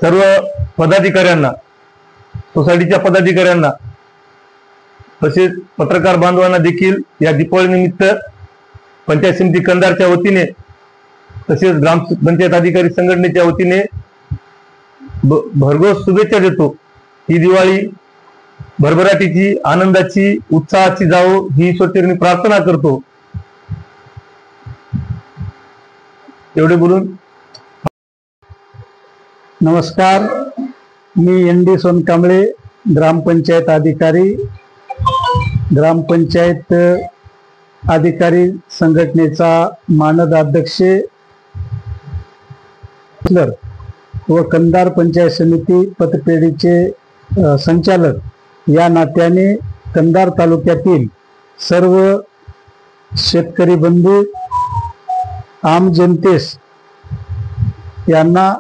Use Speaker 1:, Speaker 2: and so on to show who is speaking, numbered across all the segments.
Speaker 1: सर्व पदाधिकाऱ्यांना, सोसायटीच्या पदाधिकाऱ्यांना तसेच पत्रकार बांधवांना देखील या दीपावली निमित्त पंचायत समिती कंधारच्या वतीने तसेच ग्रामपंचायत अधिकारी संघटनेच्या वतीने भरघोस शुभेच्छा देतो। ही दिवाळी भरभराटीची, आनंदाची, उत्साहाची जावो ही ईश्वरचरणी प्रार्थना करतो। एवढे बोलून
Speaker 2: नमस्कार, मी ND सोनकांबळे, ग्रामपंचायत अधिकारी, ग्रामपंचायत अधिकारी संघटनेचा मानद अध्यक्ष व कंधार पंचायत समिती पतपेढीचे संचालक या नात्याने कंधार तालुक्यातील सर्व शेतकरी बंधू आम जनतेस यांना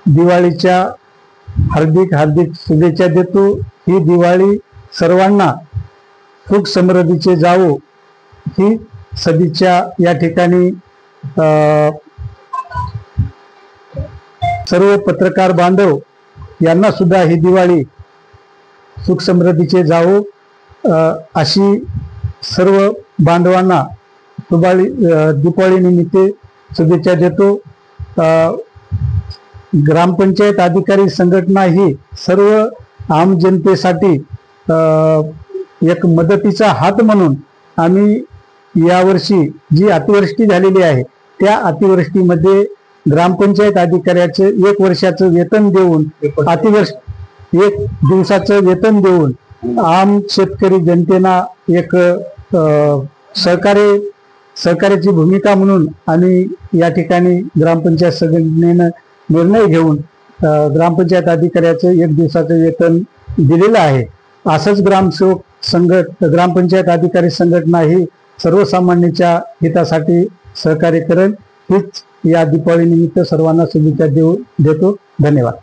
Speaker 2: दिवाळीच्या हार्दिक शुभेच्छा देतो। ही दिवाळी सर्वांना सुख समृद्धीचे जावो ही सदिच्छा या ठिकाणी सर्व पत्रकार बांधव यांना सुद्धा ही दिवाळी सुख समृद्धीचे जावो अशी सर्व बांधवांना दीपावली निमित्त शुभेच्छा देतो। ग्रामपंचायत अधिकारी संघटना ही सर्व आम जनतेसाठी एक मदतीचा हात म्हणून आम्ही यावर्षी जी अतिवृष्टी झालेली आहे त्या अतिवृष्टीमध्ये ग्रामपंचायत अधिकाऱ्याचे 1 वर्षाचं वेतन देऊन, एक दिवसाचं वेतन देऊन आम शेतकरी जनतेला एक सहकार्याची भूमिका म्हणून आम्ही या ठिकाणी ग्रामपंचायत संघटनेनं निर्णय घेऊन ग्रामपंचायत अधिकाऱ्याचं 1 दिवसाचं वेतन दिलेलं आहे। असंच ग्रामपंचायत अधिकारी संघटना ही सर्वसामान्यांच्या हितासाठी सहकार्य करेल हीच या दीपावली निमित्त सर्वांना शुभेच्छा देतो। धन्यवाद।